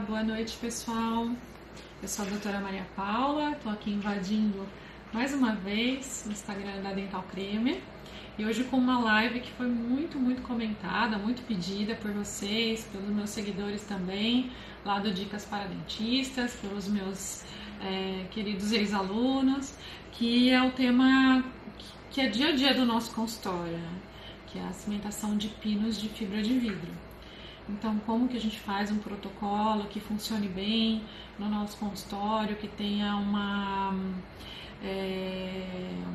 boa noite, pessoal. Eu sou a doutora Maria Paula, estou aqui invadindo mais uma vez o Instagram da Dental Creme e hoje com uma live que foi muito comentada, muito pedida por vocês, pelos meus seguidores também, lá do Dicas para Dentistas, pelos meus queridos ex-alunos, que é o tema que é dia a dia do nosso consultório, né? Que é a cimentação de pinos de fibra de vidro. Então, como que a gente faz um protocolo que funcione bem no nosso consultório, que tenha um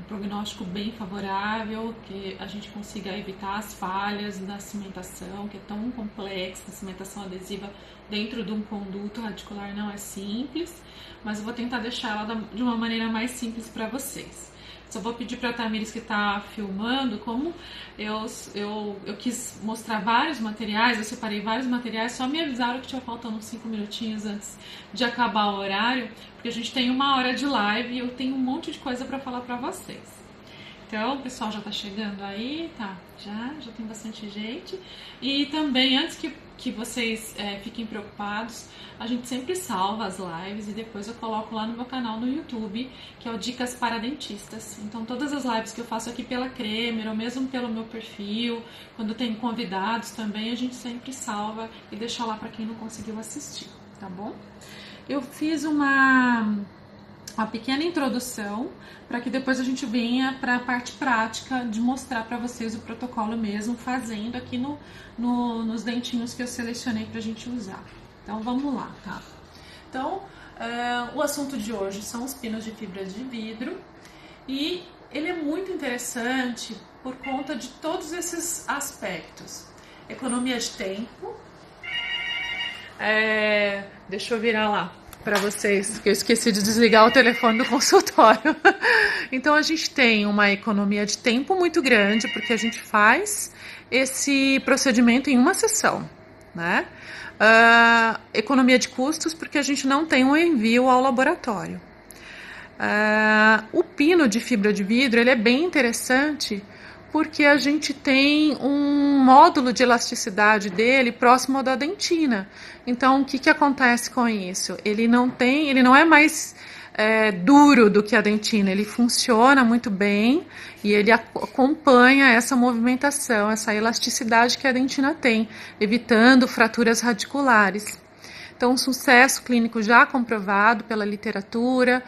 prognóstico bem favorável, que a gente consiga evitar as falhas da cimentação, que é tão complexa. A cimentação adesiva dentro de um conduto radicular não é simples, mas eu vou tentar deixar ela de uma maneira mais simples para vocês. Só vou pedir para a Tamires, que está filmando, como eu quis mostrar vários materiais, eu separei vários materiais, só me avisaram que tinha faltando uns 5 minutinhos antes de acabar o horário, porque a gente tem 1 hora de live e eu tenho um monte de coisa para falar para vocês. Então, o pessoal já tá chegando aí, tá? Já tem bastante gente. E também, antes que vocês fiquem preocupados, a gente sempre salva as lives e depois eu coloco lá no meu canal no YouTube, que é o Dicas para Dentistas. Então, todas as lives que eu faço aqui pela Cremer, ou mesmo pelo meu perfil, quando tem convidados também, a gente sempre salva e deixa lá para quem não conseguiu assistir, tá bom? Eu fiz uma pequena introdução para que depois a gente venha para a parte prática de mostrar para vocês o protocolo mesmo, fazendo aqui nos dentinhos que eu selecionei para a gente usar. Então vamos lá, tá? Então o assunto de hoje são os pinos de fibra de vidro e ele é muito interessante por conta de todos esses aspectos. Economia de tempo. Deixa eu virar lá para vocês, que eu esqueci de desligar o telefone do consultório. Então a gente tem uma economia de tempo muito grande, porque a gente faz esse procedimento em uma sessão, né? Economia de custos, porque a gente não tem um envio ao laboratório. O pino de fibra de vidro, ele é bem interessante, porque a gente tem um módulo de elasticidade dele próximo ao da dentina. Então, o que acontece com isso? Ele não é mais duro do que a dentina, ele funciona muito bem e ele acompanha essa movimentação, essa elasticidade que a dentina tem, evitando fraturas radiculares. Então, um sucesso clínico já comprovado pela literatura,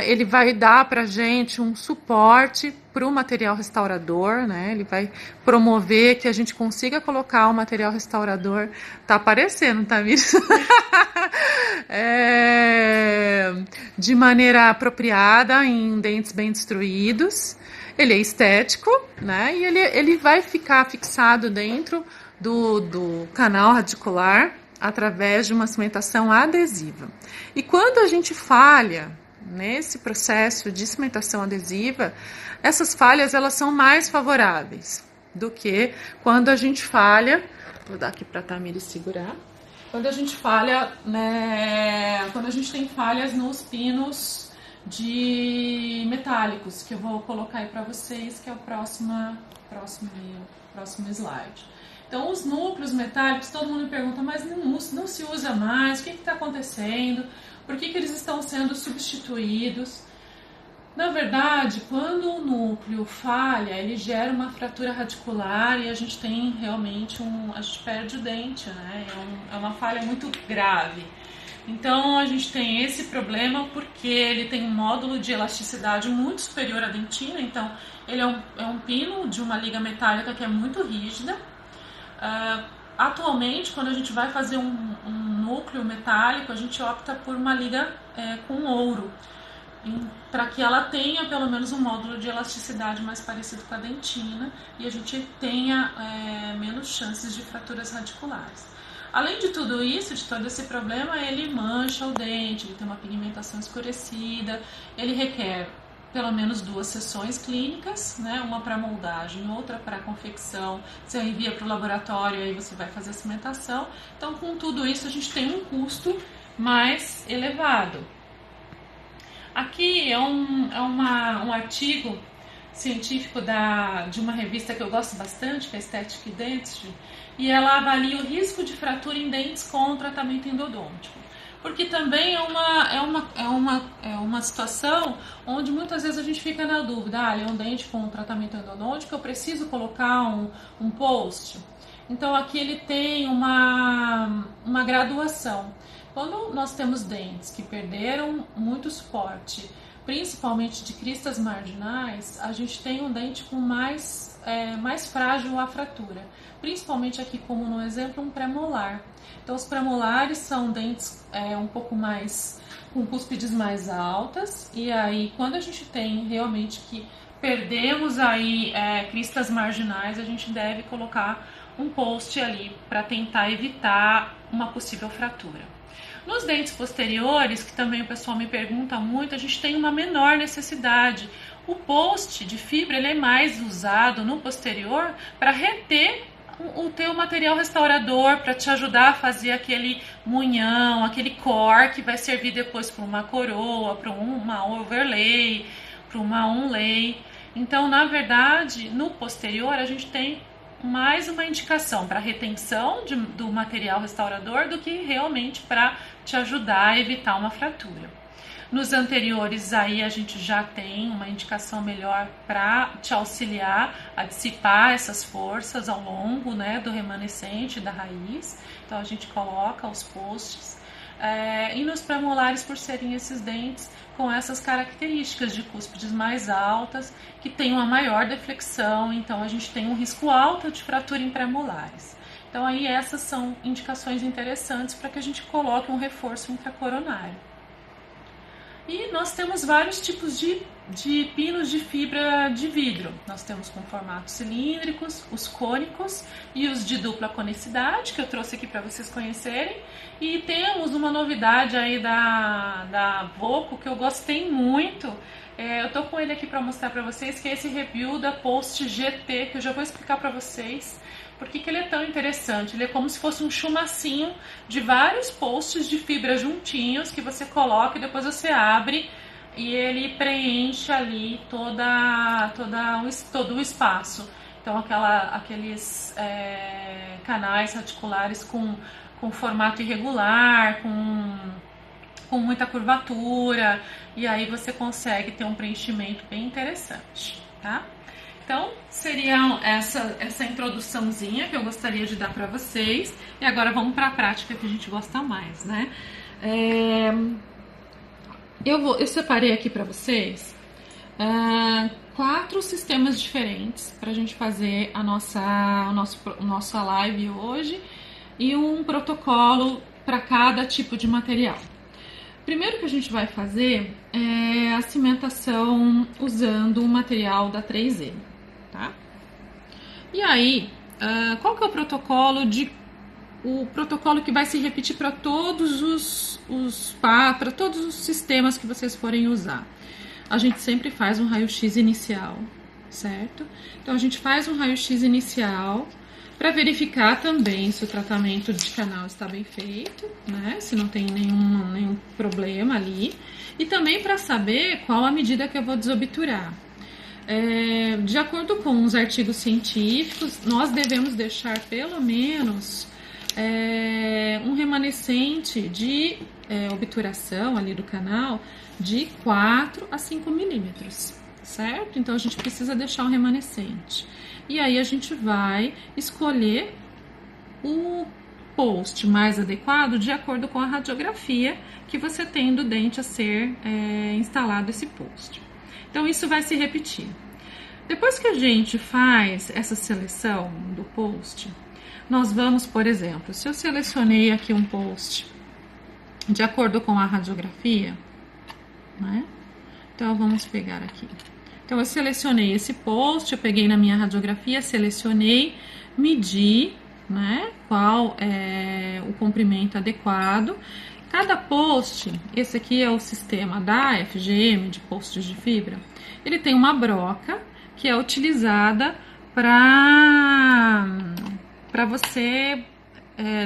ele vai dar para a gente um suporte para o material restaurador, né? Ele vai promover que a gente consiga colocar o material restaurador. Tá aparecendo, tá, Miris? De maneira apropriada, em dentes bem destruídos. Ele é estético, né? E ele vai ficar fixado dentro do canal radicular através de uma cimentação adesiva. E quando a gente falha nesse processo de cimentação adesiva, essas falhas elas são mais favoráveis do que quando a gente falha. Vou dar aqui para a Tamires segurar. Quando a gente falha, né, quando a gente tem falhas nos pinos de metálicos, que eu vou colocar aí para vocês, que é o próximo slide. Então, os núcleos metálicos, todo mundo me pergunta, mas não se usa mais, o que está acontecendo? Por que eles estão sendo substituídos? Na verdade, quando o núcleo falha, ele gera uma fratura radicular e a gente tem realmente a gente perde o dente, né? É uma falha muito grave. Então, a gente tem esse problema porque ele tem um módulo de elasticidade muito superior à dentina, então ele é um pino de uma liga metálica que é muito rígida. Atualmente, quando a gente vai fazer um núcleo metálico, a gente opta por uma liga com ouro, para que ela tenha pelo menos um módulo de elasticidade mais parecido com a dentina e a gente tenha menos chances de fraturas radiculares. Além de tudo isso, de todo esse problema, ele mancha o dente, ele tem uma pigmentação escurecida, ele requer pelo menos 2 sessões clínicas, né? Uma para moldagem, outra para confecção. Você envia para o laboratório, aí você vai fazer a cimentação. Então, com tudo isso, a gente tem um custo mais elevado. Aqui é um artigo científico de uma revista que eu gosto bastante, que é Aesthetic Dentistry, e ela avalia o risco de fratura em dentes com o tratamento endodôntico. Porque também é uma situação onde muitas vezes a gente fica na dúvida, é um dente com tratamento endodôntico, eu preciso colocar um post? Então aqui ele tem uma graduação. Quando nós temos dentes que perderam muito suporte, principalmente de cristas marginais, a gente tem um dente com mais frágil à fratura. Principalmente aqui, como no exemplo, um premolar. Então, os premolares são dentes um pouco mais, com cúspides mais altas, e aí, quando a gente tem realmente que perdemos aí cristas marginais, a gente deve colocar um post ali para tentar evitar uma possível fratura. Nos dentes posteriores, que também o pessoal me pergunta muito, a gente tem uma menor necessidade. O post de fibra ele é mais usado no posterior para reter o teu material restaurador, para te ajudar a fazer aquele munhão, aquele core que vai servir depois para uma coroa, para uma overlay, para uma onlay. Então, na verdade, no posterior a gente tem mais uma indicação para retenção do material restaurador do que realmente para te ajudar a evitar uma fratura. Nos anteriores, aí a gente já tem uma indicação melhor para te auxiliar a dissipar essas forças ao longo, né, do remanescente, da raiz. Então, a gente coloca os posts. E nos premolares, por serem esses dentes com essas características de cúspides mais altas, que tem uma maior deflexão, então a gente tem um risco alto de fratura em premolares. Então, aí essas são indicações interessantes para que a gente coloque um reforço intracoronário. E nós temos vários tipos de pinos de fibra de vidro. Nós temos com formatos cilíndricos, os cônicos e os de dupla conicidade, que eu trouxe aqui para vocês conhecerem. E temos uma novidade aí da Voco, que eu gostei muito. Eu tô com ele aqui para mostrar para vocês, que é esse review da Post GT, que eu já vou explicar para vocês. Por que ele é tão interessante? Ele é como se fosse um chumacinho de vários posts de fibra juntinhos que você coloca e depois você abre e ele preenche ali todo o espaço. Então aqueles canais radiculares com formato irregular, com muita curvatura, e aí você consegue ter um preenchimento bem interessante, tá? Então, seria essa introduçãozinha que eu gostaria de dar para vocês. E agora vamos para a prática que a gente gosta mais, né? Eu separei aqui para vocês 4 sistemas diferentes para a gente fazer a nossa live hoje e um protocolo para cada tipo de material. Primeiro que a gente vai fazer é a cimentação usando o material da 3M. Tá? E aí, qual que é o protocolo que vai se repetir para todos para todos os sistemas que vocês forem usar? A gente sempre faz um raio-x inicial, certo? Então a gente faz um raio-x inicial para verificar também se o tratamento de canal está bem feito, né? Se não tem nenhum problema ali, e também para saber qual a medida que eu vou desobturar. De acordo com os artigos científicos, nós devemos deixar pelo menos um remanescente de obturação ali do canal de 4 a 5 milímetros, certo? Então a gente precisa deixar um remanescente. E aí a gente vai escolher o post mais adequado de acordo com a radiografia que você tem do dente a ser instalado esse post. Então, isso vai se repetir. Depois que a gente faz essa seleção do post, nós vamos, por exemplo, se eu selecionei aqui um post de acordo com a radiografia, né? Então, vamos pegar aqui. Então, eu selecionei esse post, eu peguei na minha radiografia, selecionei, medi, né? Qual é o comprimento adequado. Cada post, esse aqui é o sistema da FGM, de postes de fibra, ele tem uma broca que é utilizada para você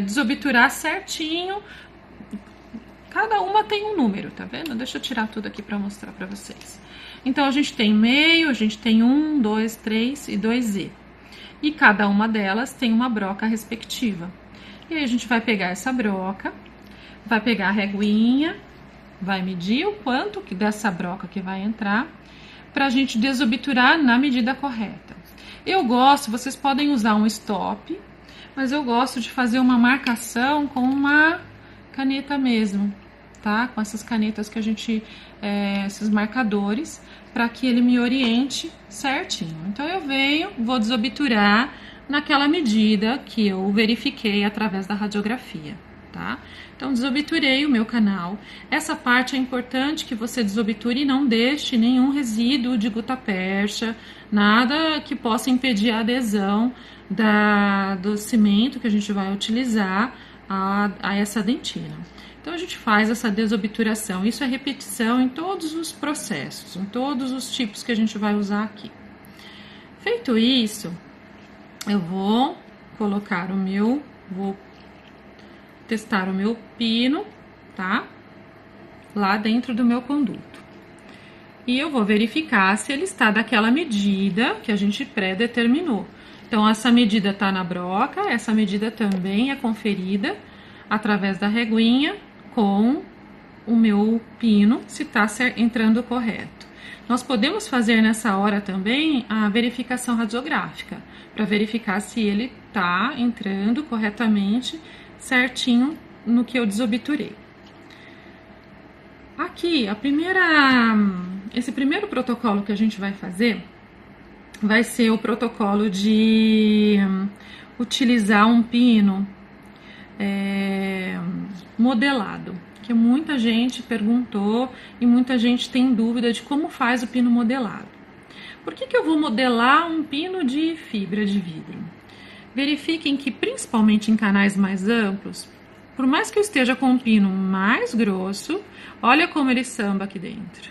desobturar certinho. Cada uma tem um número, tá vendo? Deixa eu tirar tudo aqui para mostrar para vocês. Então, a gente tem meio, a gente tem 1, 2, 3 e 2Z. e cada uma delas tem uma broca respectiva. E aí a gente vai pegar essa broca, vai pegar a reguinha, vai medir o quanto que dessa broca que vai entrar, para a gente desobturar na medida correta. Eu gosto, vocês podem usar um stop, mas eu gosto de fazer uma marcação com uma caneta mesmo, tá? Com essas canetas que a gente, esses marcadores, para que ele me oriente certinho. Então, eu venho, vou desobturar naquela medida que eu verifiquei através da radiografia, tá? Então, desobturei o meu canal. Essa parte é importante que você desobture e não deixe nenhum resíduo de gutta-percha, nada que possa impedir a adesão do cimento que a gente vai utilizar a essa dentina. Então, a gente faz essa desobturação. Isso é repetição em todos os processos, em todos os tipos que a gente vai usar aqui. Feito isso, eu vou colocar vou testar o meu pino, tá? Lá dentro do meu conduto. E eu vou verificar se ele está daquela medida que a gente pré-determinou. Então, essa medida tá na broca, essa medida também é conferida através da reguinha com o meu pino, se tá entrando correto. Nós podemos fazer nessa hora também a verificação radiográfica, para verificar se ele tá entrando corretamente, certinho no que eu desobturei. Aqui, esse primeiro protocolo que a gente vai fazer vai ser o protocolo de utilizar um pino modelado, que muita gente perguntou e muita gente tem dúvida de como faz o pino modelado. Por que eu vou modelar um pino de fibra de vidro? Verifiquem que, principalmente em canais mais amplos, por mais que eu esteja com um pino mais grosso, olha como ele samba aqui dentro.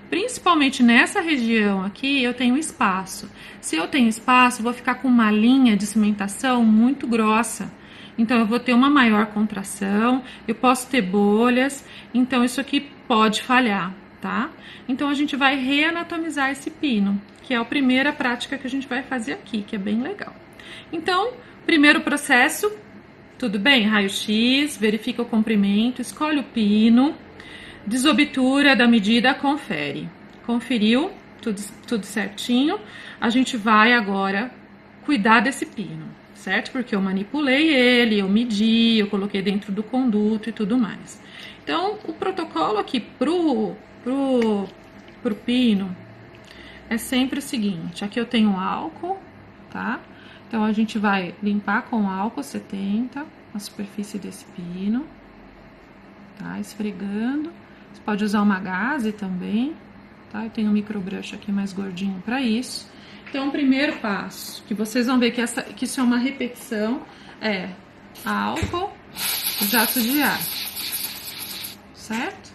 Principalmente nessa região aqui, eu tenho espaço. Se eu tenho espaço, eu vou ficar com uma linha de cimentação muito grossa. Então, eu vou ter uma maior contração, eu posso ter bolhas, então isso aqui pode falhar, tá? Então, a gente vai reanatomizar esse pino, que é a primeira prática que a gente vai fazer aqui, que é bem legal. Então, primeiro processo, tudo bem? Raio-X, verifica o comprimento, escolhe o pino, desobtura da medida, confere. Conferiu, tudo certinho, a gente vai agora cuidar desse pino, certo? Porque eu manipulei ele, eu medi, eu coloquei dentro do conduto e tudo mais. Então, o protocolo aqui pro pino é sempre o seguinte, aqui eu tenho álcool, tá? Então, a gente vai limpar com álcool 70 a superfície desse pino, tá? Esfregando. Você pode usar uma gaze também, tá? Eu tenho um microbrush aqui mais gordinho para isso. Então, o primeiro passo, que vocês vão ver que isso é uma repetição, é álcool, jato de ar, certo?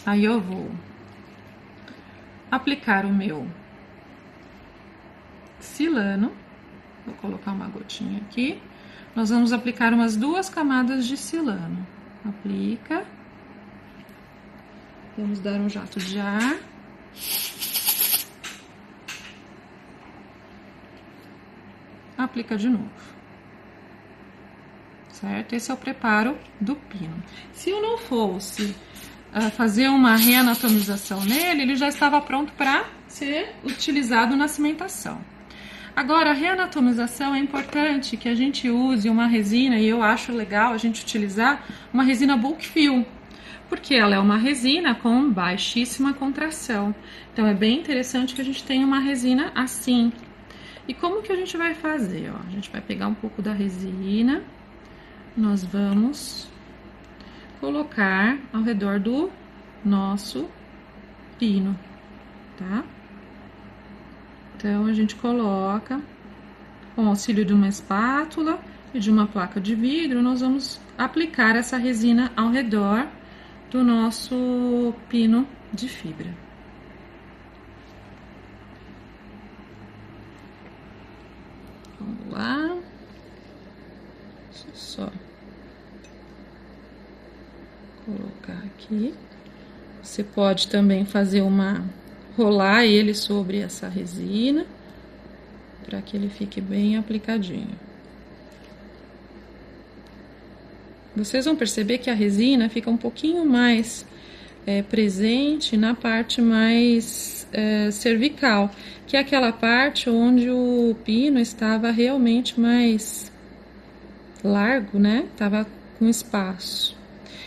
Aí eu vou aplicar o meu silano, vou colocar uma gotinha aqui. Nós vamos aplicar umas 2 camadas de silano. Aplica. Vamos dar um jato de ar. Aplica de novo. Certo? Esse é o preparo do pino. Se eu não fosse fazer uma reanatomização nele, ele já estava pronto para ser utilizado na cimentação. Agora, a reanatomização é importante que a gente use uma resina, e eu acho legal a gente utilizar uma resina bulk fill, porque ela é uma resina com baixíssima contração. Então, é bem interessante que a gente tenha uma resina assim. E como que a gente vai fazer? Ó, a gente vai pegar um pouco da resina, nós vamos colocar ao redor do nosso pino, tá? Então, a gente coloca, com o auxílio de uma espátula e de uma placa de vidro, nós vamos aplicar essa resina ao redor do nosso pino de fibra. Vamos lá. Deixa eu só colocar aqui. Você pode também fazer rolar ele sobre essa resina, para que ele fique bem aplicadinho. Vocês vão perceber que a resina fica um pouquinho mais presente na parte mais cervical, que é aquela parte onde o pino estava realmente mais largo, né? Tava com espaço.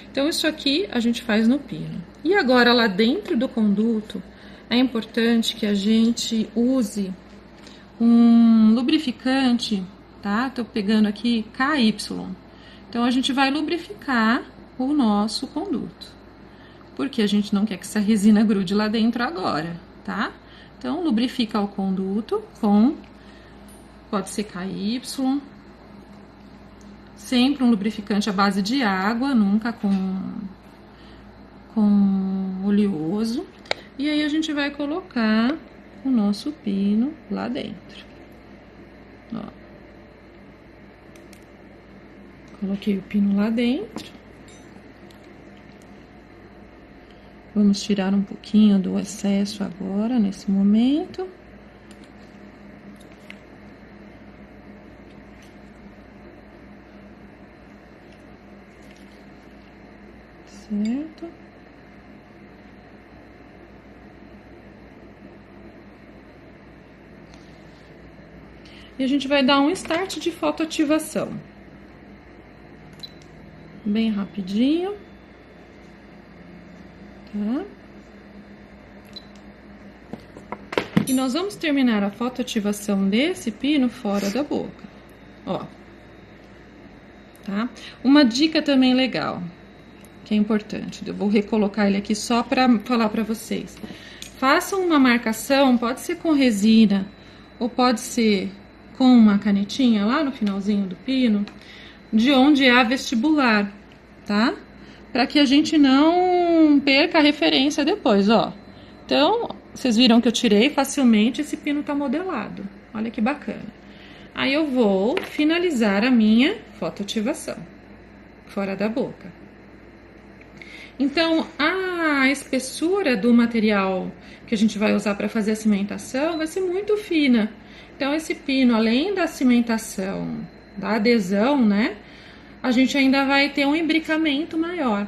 Então, isso aqui a gente faz no pino. E agora, lá dentro do conduto, é importante que a gente use um lubrificante, tá? Tô pegando aqui KY. Então, a gente vai lubrificar o nosso conduto, porque a gente não quer que essa resina grude lá dentro agora, tá? Então, lubrifica o conduto com, pode ser KY, sempre um lubrificante à base de água, nunca com oleoso. E aí, a gente vai colocar o nosso pino lá dentro. Ó. Coloquei o pino lá dentro. Vamos tirar um pouquinho do excesso agora, nesse momento. Certo? E a gente vai dar um start de fotoativação. Bem rapidinho. Tá? E nós vamos terminar a fotoativação desse pino fora da boca. Ó. Tá? Uma dica também legal, que é importante. Eu vou recolocar ele aqui só para falar para vocês. Façam uma marcação, pode ser com resina ou pode ser com uma canetinha lá no finalzinho do pino, de onde é a vestibular, tá? Para que a gente não perca a referência depois, ó. Então, vocês viram que eu tirei facilmente, esse pino tá modelado. Olha que bacana. Aí eu vou finalizar a minha fotoativação fora da boca. Então, a espessura do material que a gente vai usar para fazer a cimentação vai ser muito fina. Então, esse pino, além da cimentação, da adesão, né? A gente ainda vai ter um imbricamento maior,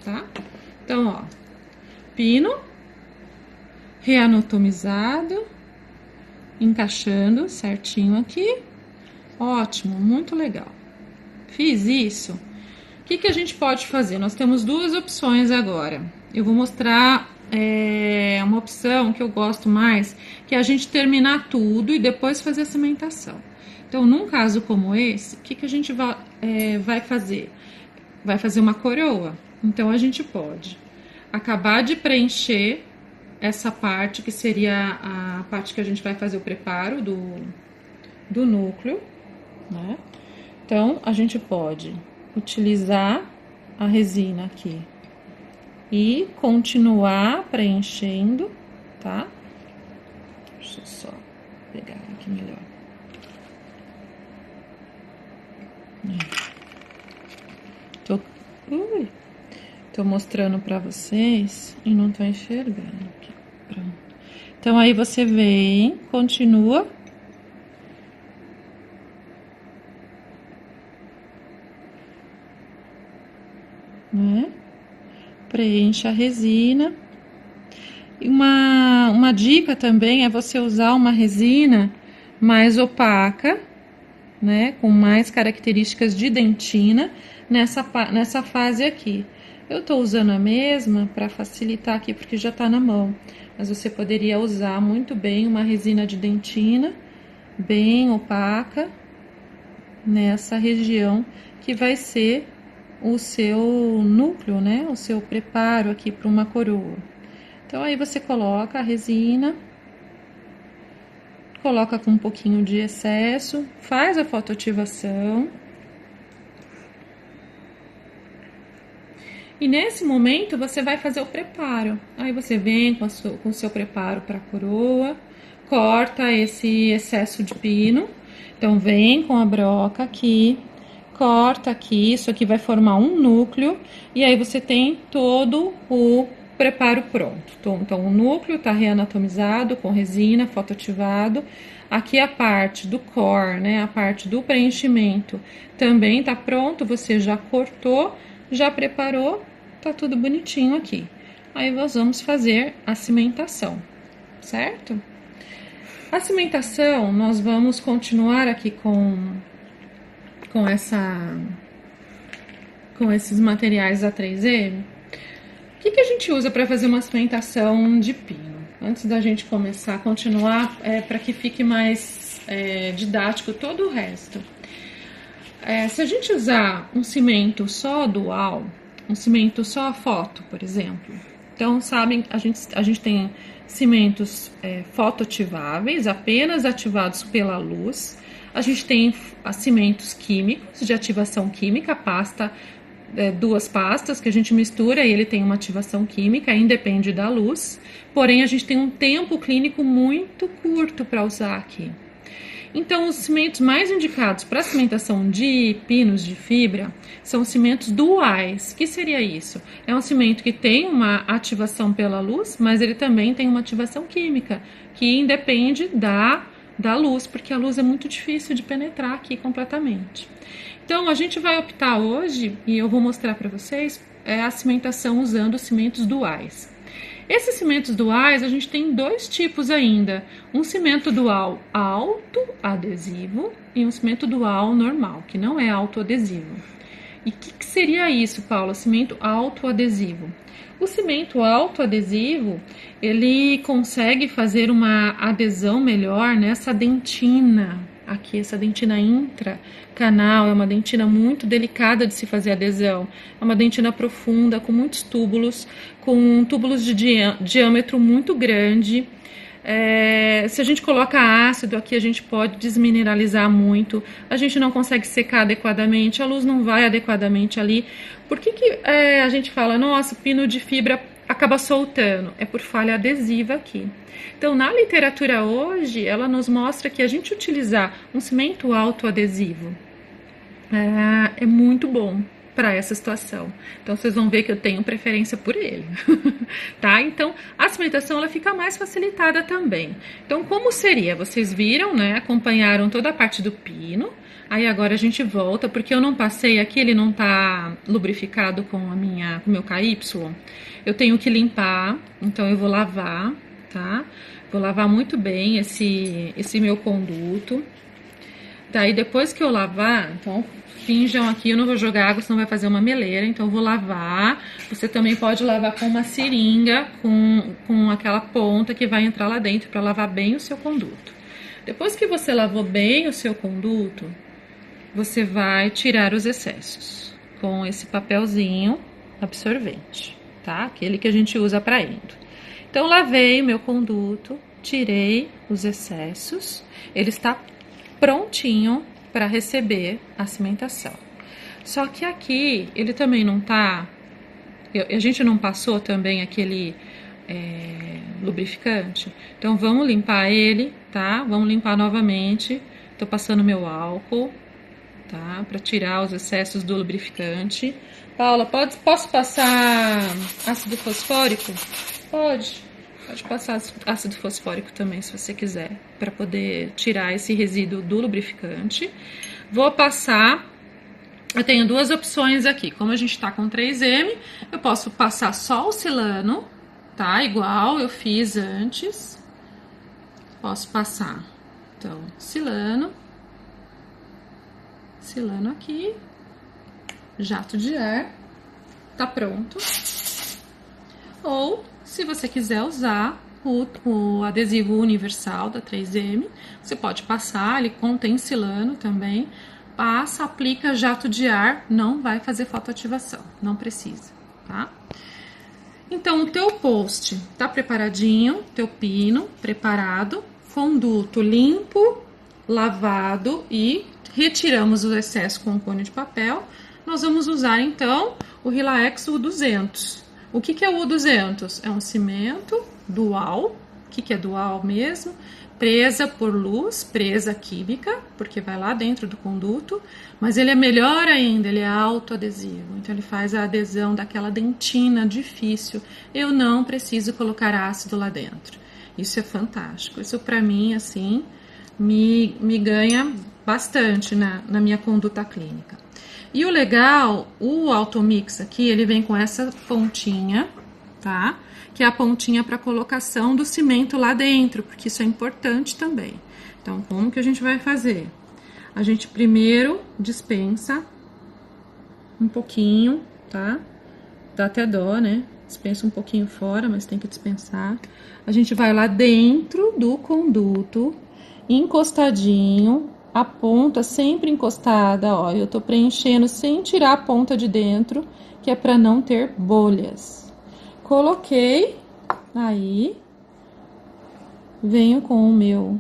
tá? Então, ó, pino reanatomizado, encaixando certinho aqui. Ótimo, muito legal. Fiz isso. O que a gente pode fazer? Nós temos duas opções agora. Eu vou mostrar uma opção que eu gosto mais, que é a gente terminar tudo e depois fazer a cimentação. Então, num caso como esse, o que a gente vai fazer? Vai fazer uma coroa. Então, a gente pode acabar de preencher essa parte, que seria a parte que a gente vai fazer o preparo do núcleo, né? Então, a gente pode utilizar a resina aqui e continuar preenchendo, tá? Deixa eu só pegar aqui melhor. Tô mostrando pra vocês e não tô enxergando aqui. Pronto. Então, aí você vem, continua. Né? Preenche a resina. E uma dica também é você usar uma resina mais opaca, né? Com mais características de dentina nessa fase aqui. Eu tô usando a mesma para facilitar aqui, porque já tá na mão. Mas você poderia usar muito bem uma resina de dentina, bem opaca, nessa região que vai ser o seu núcleo, né? O seu preparo aqui para uma coroa. Então, aí você coloca a resina, coloca com um pouquinho de excesso, faz a fotoativação. E nesse momento, você vai fazer o preparo. Aí você vem com o seu preparo para a coroa, corta esse excesso de pino. Então, vem com a broca aqui, corta aqui, isso aqui vai formar um núcleo. E aí, você tem todo o preparo pronto. Então, o núcleo está reanatomizado com resina, fotoativado. Aqui a parte do core, né, a parte do preenchimento também está pronto. Você já cortou, já preparou, tá tudo bonitinho aqui. Aí nós vamos fazer a cimentação, certo? A cimentação, nós vamos continuar aqui com esses materiais A3M. O que a gente usa para fazer uma cimentação de pino? Antes da gente começar a continuar, para que fique mais didático todo o resto. Se a gente usar um cimento só dual, um cimento só foto, por exemplo. Então, sabem, a gente tem cimentos fotoativáveis, apenas ativados pela luz. A gente tem cimentos químicos, de ativação química, duas pastas que a gente mistura e ele tem uma ativação química, independe da luz. Porém, a gente tem um tempo clínico muito curto para usar aqui. Então, os cimentos mais indicados para cimentação de pinos de fibra são cimentos duais. O que seria isso? É um cimento que tem uma ativação pela luz, mas ele também tem uma ativação química, que independe da luz, porque a luz é muito difícil de penetrar aqui completamente. Então, a gente vai optar hoje, e eu vou mostrar para vocês, a cimentação usando cimentos duais. Esses cimentos duais, a gente tem dois tipos ainda. Um cimento dual autoadesivo e um cimento dual normal, que não é autoadesivo. E o que seria isso, Paula? Cimento autoadesivo. O cimento autoadesivo, ele consegue fazer uma adesão melhor nessa dentina aqui, essa dentina intracanal, é uma dentina muito delicada de se fazer adesão, é uma dentina profunda, com muitos túbulos, com túbulos de diâmetro muito grande. Se a gente coloca ácido aqui, a gente pode desmineralizar muito, a gente não consegue secar adequadamente, a luz não vai adequadamente ali. Por que a gente fala, nossa, pino de fibra acaba soltando? É por falha adesiva aqui. Então, na literatura hoje, ela nos mostra que a gente utilizar um cimento autoadesivo é muito bom para essa situação. Então, vocês vão ver que eu tenho preferência por ele, tá? Então, a cimentação, ela fica mais facilitada também. Então, como seria? Vocês viram, né? Acompanharam toda a parte do pino. Aí, agora a gente volta, porque eu não passei aqui, ele não tá lubrificado com o meu KY. Eu tenho que limpar, então eu vou lavar, tá? Vou lavar muito bem esse meu conduto. Daí, depois que eu lavar, então, finjam aqui, eu não vou jogar água, senão vai fazer uma meleira, então eu vou lavar. Você também pode lavar com uma seringa, com aquela ponta que vai entrar lá dentro para lavar bem o seu conduto. Depois que você lavou bem o seu conduto, você vai tirar os excessos com esse papelzinho absorvente, tá? Aquele que a gente usa para endo. Então, lavei meu conduto, tirei os excessos, ele está prontinho para receber a cimentação. Só que aqui, ele também não tá... A gente não passou também aquele lubrificante. Então, vamos limpar ele, tá? Vamos limpar novamente. Tô passando meu álcool, tá? Para tirar os excessos do lubrificante. Paula, posso passar ácido fosfórico? Pode passar ácido fosfórico também, se você quiser, para poder tirar esse resíduo do lubrificante. Vou passar, eu tenho duas opções aqui, como a gente tá com 3M, eu posso passar só o silano, tá? Igual eu fiz antes. Posso passar, então, silano aqui, jato de ar, tá pronto. Ou, se você quiser usar o adesivo universal da 3M, você pode passar, ele contém silano também, passa, aplica jato de ar, não vai fazer fotoativação, não precisa, tá? Então, o teu post tá preparadinho, teu pino preparado, conduto limpo, lavado e retiramos o excesso com um cone de papel. Nós vamos usar, então, o Relax U200. O que é o U200? É um cimento dual que é dual mesmo? Presa por luz, presa química, porque vai lá dentro do conduto, mas ele é melhor ainda, ele é autoadesivo, então ele faz a adesão daquela dentina difícil. Eu não preciso colocar ácido lá dentro. Isso é fantástico. Isso para mim, assim, me ganha bastante na minha conduta clínica. E o legal, o Automix aqui, ele vem com essa pontinha, tá? Que é a pontinha para colocação do cimento lá dentro, porque isso é importante também. Então, como que a gente vai fazer? A gente primeiro dispensa um pouquinho, tá? Dá até dó, né? Dispensa um pouquinho fora, mas tem que dispensar. A gente vai lá dentro do conduto, encostadinho, a ponta sempre encostada, ó. Eu tô preenchendo sem tirar a ponta de dentro, que é para não ter bolhas. Coloquei, aí, venho com o meu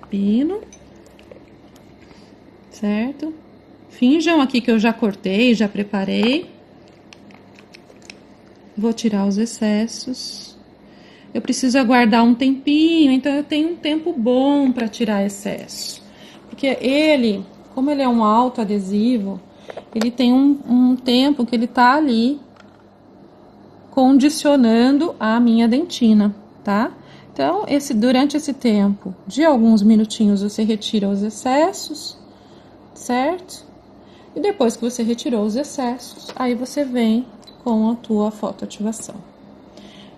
pino, certo? Finjam aqui que eu já cortei, já preparei. Vou tirar os excessos. Eu preciso aguardar um tempinho, então eu tenho um tempo bom para tirar excesso. Porque ele, como ele é um autoadesivo, ele tem um tempo que ele tá ali condicionando a minha dentina, tá? Então, durante esse tempo de alguns minutinhos, você retira os excessos, certo? E depois que você retirou os excessos, aí você vem com a tua fotoativação.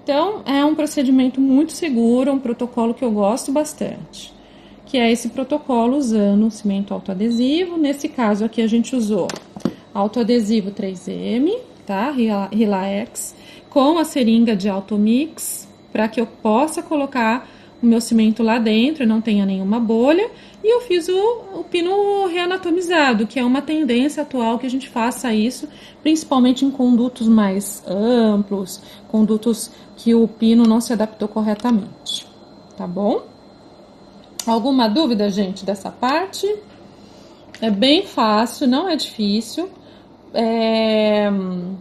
Então, é um procedimento muito seguro, um protocolo que eu gosto bastante, que é esse protocolo usando cimento autoadesivo. Nesse caso aqui, a gente usou autoadesivo 3M, tá? Relax, com a seringa de Automix, para que eu possa colocar o meu cimento lá dentro e não tenha nenhuma bolha. E eu fiz o pino reanatomizado, que é uma tendência atual que a gente faça isso, principalmente em condutos mais amplos, condutos que o pino não se adaptou corretamente, tá bom? Alguma dúvida, gente, dessa parte? É bem fácil, não é difícil.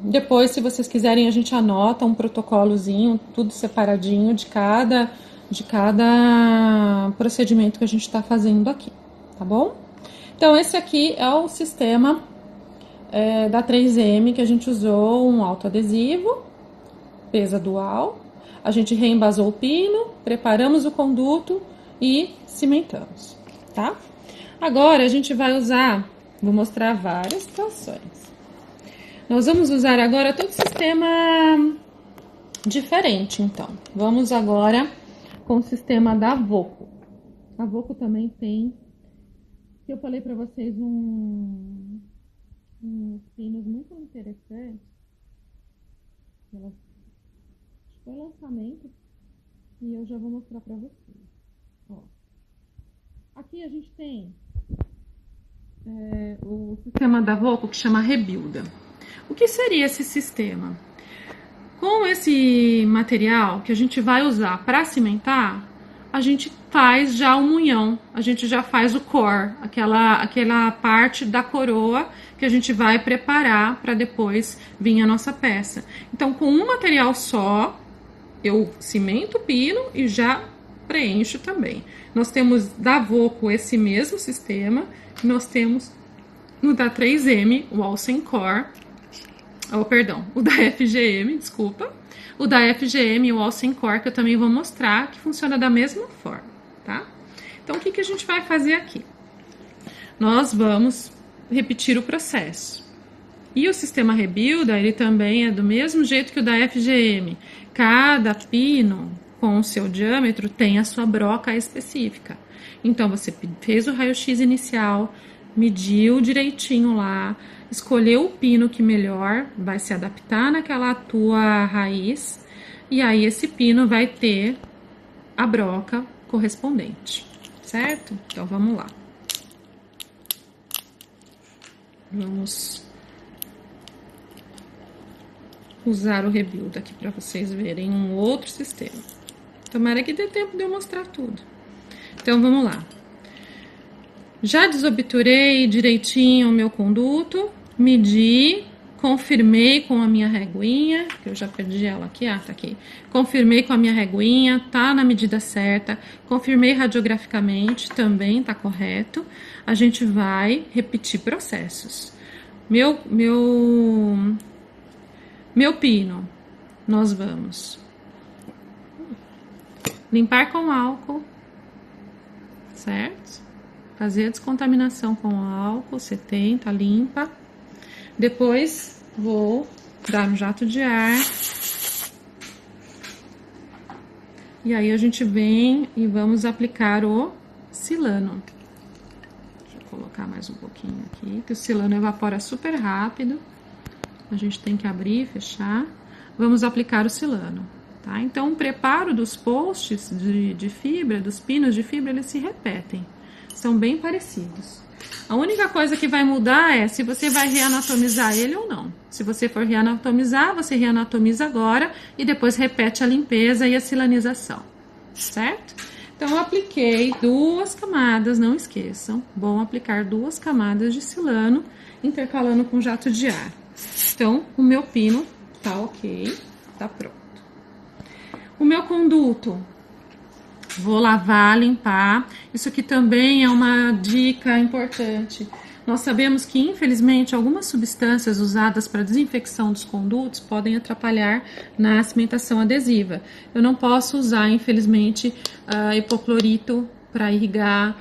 Depois, se vocês quiserem, a gente anota um protocolozinho, tudo separadinho de cada procedimento que a gente está fazendo aqui, tá bom? Então, esse aqui é o sistema da 3M, que a gente usou um autoadesivo, pesa dual, a gente reembasou o pino, preparamos o conduto e cimentamos, tá? Agora, a gente vai usar, vou mostrar várias situações. Nós vamos usar agora todo o sistema diferente, então. Vamos agora com o sistema da Voco. A Voco também tem, que eu falei para vocês, uns pinos muito interessantes. Foi lançamento e eu já vou mostrar para vocês. Ó. Aqui a gente tem o sistema da Voco que chama Rebuilda. O que seria esse sistema? Com esse material que a gente vai usar para cimentar, a gente faz já o munhão, a gente já faz o core, aquela parte da coroa que a gente vai preparar para depois vir a nossa peça. Então, com um material só, eu cimento o pino e já preencho também. Nós temos da Voco esse mesmo sistema, nós temos no da 3M, o Alcen Core, o da FGM, desculpa. O da FGM e o Alcen Core, que eu também vou mostrar, que funciona da mesma forma, tá? Então, o que a gente vai fazer aqui? Nós vamos repetir o processo. E o sistema Rebuilda, ele também é do mesmo jeito que o da FGM. Cada pino, com o seu diâmetro, tem a sua broca específica. Então, você fez o raio-x inicial, mediu direitinho lá, escolheu o pino que melhor vai se adaptar naquela tua raiz, e aí esse pino vai ter a broca correspondente, certo? Então, vamos lá. Vamos usar o Rebuild aqui para vocês verem um outro sistema. Tomara que dê tempo de eu mostrar tudo. Então, vamos lá. Já desobturei direitinho o meu conduto, medi confirmei com a minha reguinha, que eu já perdi ela aqui, tá aqui. Confirmei com a minha reguinha, tá na medida certa. Confirmei radiograficamente, também tá correto. A gente vai repetir processos. Meu pino, nós vamos limpar com álcool, certo? Fazer a descontaminação com álcool, 70, limpa. Depois, vou dar um jato de ar. E aí, a gente vem e vamos aplicar o silano. Deixa eu colocar mais um pouquinho aqui, que o silano evapora super rápido. A gente tem que abrir e fechar. Vamos aplicar o silano, tá? Então, o preparo dos posts de fibra, dos pinos de fibra, eles se repetem. São bem parecidos. A única coisa que vai mudar é se você vai reanatomizar ele ou não. Se você for reanatomizar, você reanatomiza agora e depois repete a limpeza e a silanização, certo? Então, eu apliquei 2 camadas, não esqueçam. Bom aplicar 2 camadas de silano, intercalando com jato de ar. Então, o meu pino tá ok, tá pronto. O meu conduto, vou lavar, limpar. Isso aqui também é uma dica importante. Nós sabemos que, infelizmente, algumas substâncias usadas para desinfecção dos condutos podem atrapalhar na cimentação adesiva. Eu não posso usar, infelizmente, hipoclorito para irrigar.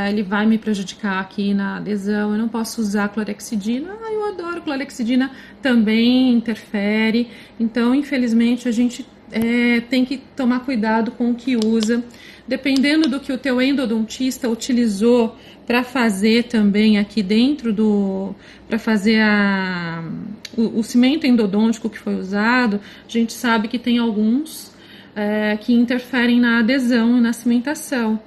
Ele vai me prejudicar aqui na adesão. Eu não posso usar clorexidina. Eu adoro clorexidina, também interfere. Então, infelizmente, a gente tem que tomar cuidado com o que usa. Dependendo do que o teu endodontista utilizou para fazer também aqui dentro para fazer o cimento endodôntico que foi usado, a gente sabe que tem alguns que interferem na adesão e na cimentação.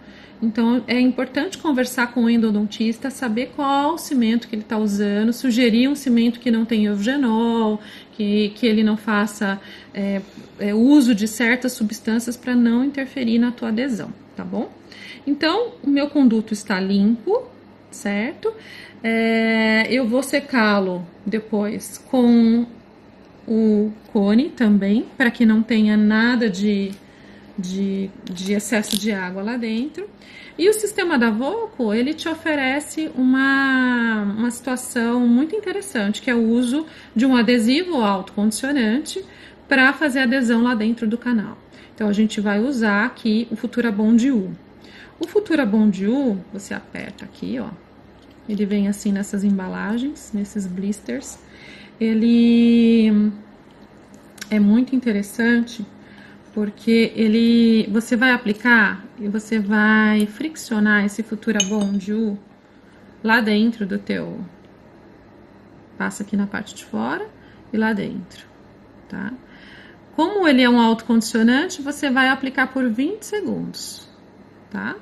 Então, é importante conversar com o endodontista, saber qual cimento que ele está usando, sugerir um cimento que não tem eugenol, que ele não faça uso de certas substâncias para não interferir na tua adesão, tá bom? Então, o meu conduto está limpo, certo? Eu vou secá-lo depois com o cone também, para que não tenha nada de excesso de água lá dentro. E o sistema da Voco, ele te oferece uma situação muito interessante, que é o uso de um adesivo autocondicionante para fazer adesão lá dentro do canal. Então, a gente vai usar aqui o Futura Bond U. O Futura Bond U, você aperta aqui, ó. Ele vem assim nessas embalagens, nesses blisters. Ele é muito interessante porque você vai aplicar e você vai friccionar esse Futura Bond U lá dentro do teu... Passa aqui na parte de fora e lá dentro, tá? Como ele é um autocondicionante, você vai aplicar por 20 segundos, tá?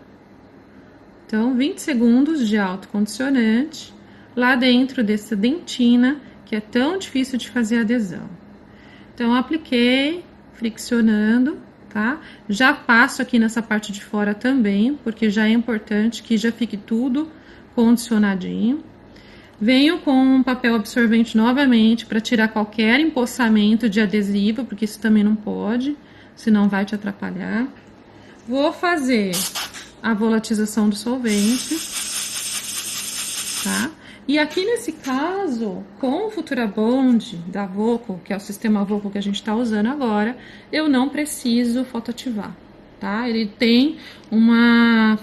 Então, 20 segundos de autocondicionante lá dentro dessa dentina, que é tão difícil de fazer adesão. Então, apliquei, friccionando, tá? Já passo aqui nessa parte de fora também, porque já é importante que já fique tudo condicionadinho. Venho com um papel absorvente novamente para tirar qualquer empossamento de adesivo, porque isso também não pode, senão vai te atrapalhar. Vou fazer a volatização do solvente, tá? E aqui nesse caso, com o Futura Bond da Voco, que é o sistema Voco que a gente está usando agora, eu não preciso fotoativar, tá? Ele tem uma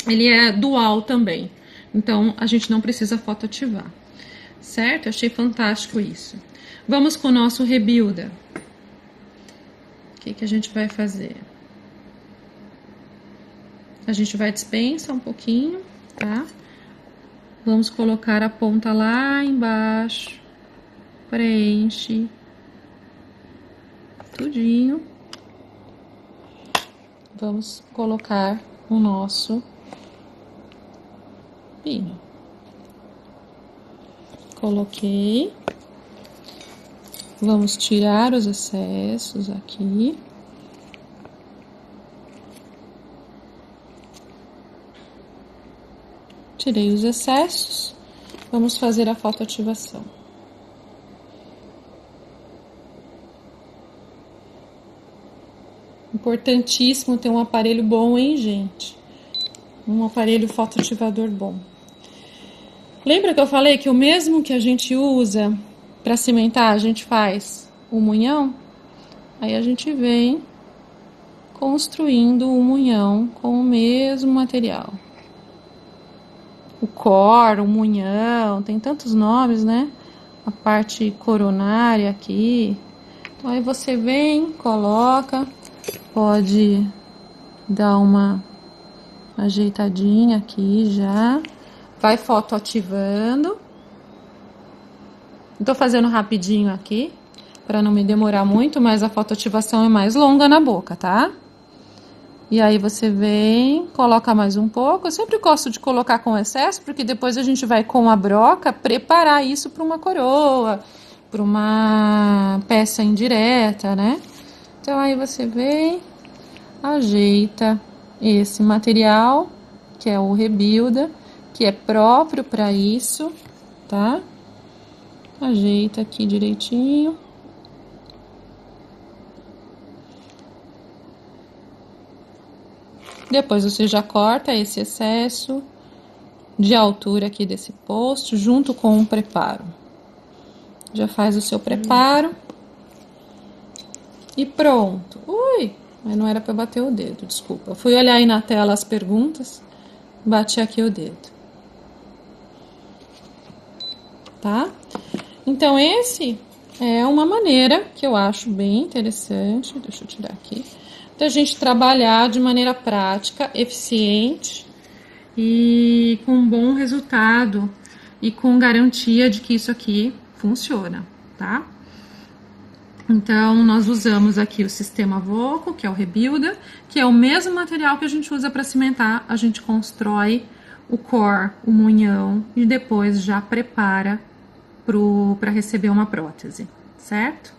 ele é dual também, então a gente não precisa fotoativar, certo? Eu achei fantástico isso. Vamos com o nosso Rebuilder. O que a gente vai fazer? A gente vai dispensar um pouquinho, tá? Vamos colocar a ponta lá embaixo, preenche tudinho. Vamos colocar o nosso pino. Coloquei. Vamos tirar os excessos aqui. Tirei os excessos. Vamos fazer a fotoativação. Importantíssimo ter um aparelho bom, hein, gente? Um aparelho fotoativador bom. Lembra que eu falei que o mesmo que a gente usa para cimentar, a gente faz o munhão? Aí a gente vem construindo o munhão com o mesmo material. O core, o munhão, tem tantos nomes, né? A parte coronária aqui. Então aí você vem, coloca, pode dar uma ajeitadinha aqui já. Vai fotoativando. Tô fazendo rapidinho aqui, para não me demorar muito, mas a fotoativação é mais longa na boca, tá? E aí você vem, coloca mais um pouco. Eu sempre gosto de colocar com excesso, porque depois a gente vai com a broca preparar isso para uma coroa, para uma peça indireta, né? Então aí você vem, ajeita esse material, que é o Rebuilda, que é próprio para isso, tá? Ajeita aqui direitinho. Depois você já corta esse excesso de altura aqui desse posto, junto com o preparo. Já faz o seu preparo. E pronto. Ui, mas não era para bater o dedo, desculpa. Eu fui olhar aí na tela as perguntas, bati aqui o dedo. Tá? Então, esse é uma maneira que eu acho bem interessante. Deixa eu tirar aqui. Da gente trabalhar de maneira prática, eficiente e com um bom resultado e com garantia de que isso aqui funciona, tá? Então, nós usamos aqui o sistema Voco, que é o Rebuilda, que é o mesmo material que a gente usa para cimentar. A gente constrói o core, o munhão, e depois já prepara para receber uma prótese, certo?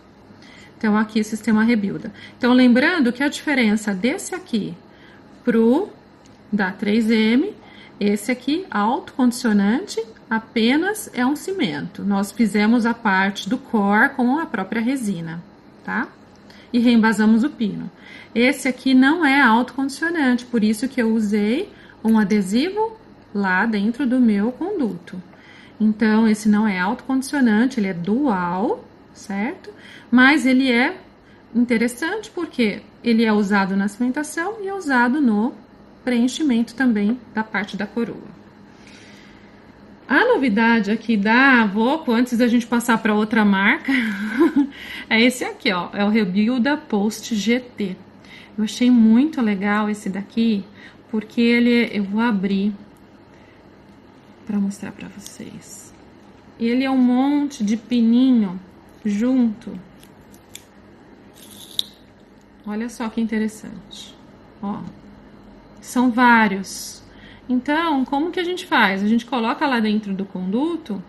Então, aqui o sistema Rebuilda. Então, lembrando que a diferença desse aqui pro da 3M, esse aqui, autocondicionante, apenas é um cimento. Nós fizemos a parte do core com a própria resina, tá? E reembasamos o pino. Esse aqui não é autocondicionante, por isso que eu usei um adesivo lá dentro do meu conduto. Então, esse não é autocondicionante, ele é dual, certo? Mas ele é interessante porque ele é usado na cimentação e é usado no preenchimento também da parte da coroa. A novidade aqui da Voco, antes da gente passar para outra marca, é esse aqui, ó, é o Rebuilda Post GT. Eu achei muito legal esse daqui, porque eu vou abrir para mostrar para vocês. Ele é um monte de pininho junto. Olha só que interessante. Ó, são vários. Então, como que a gente faz? A gente coloca lá dentro do conduto,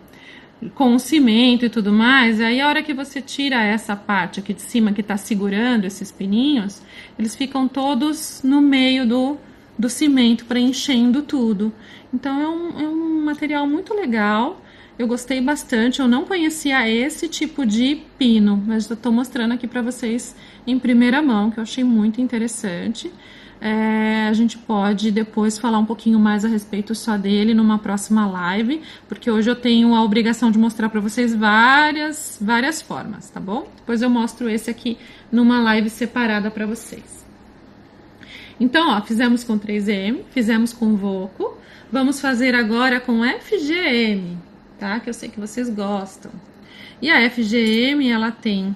com o cimento e tudo mais, aí a hora que você tira essa parte aqui de cima que tá segurando esses pininhos, eles ficam todos no meio do cimento, preenchendo tudo. Então, é um material muito legal. Eu gostei bastante, eu não conhecia esse tipo de pino, mas eu tô mostrando aqui para vocês em primeira mão, que eu achei muito interessante. A gente pode depois falar um pouquinho mais a respeito só dele numa próxima live, porque hoje eu tenho a obrigação de mostrar para vocês várias formas, tá bom? Depois eu mostro esse aqui numa live separada para vocês. Então, ó, fizemos com 3M, fizemos com Voco, vamos fazer agora com FGM, tá? Que eu sei que vocês gostam. E a FGM, ela tem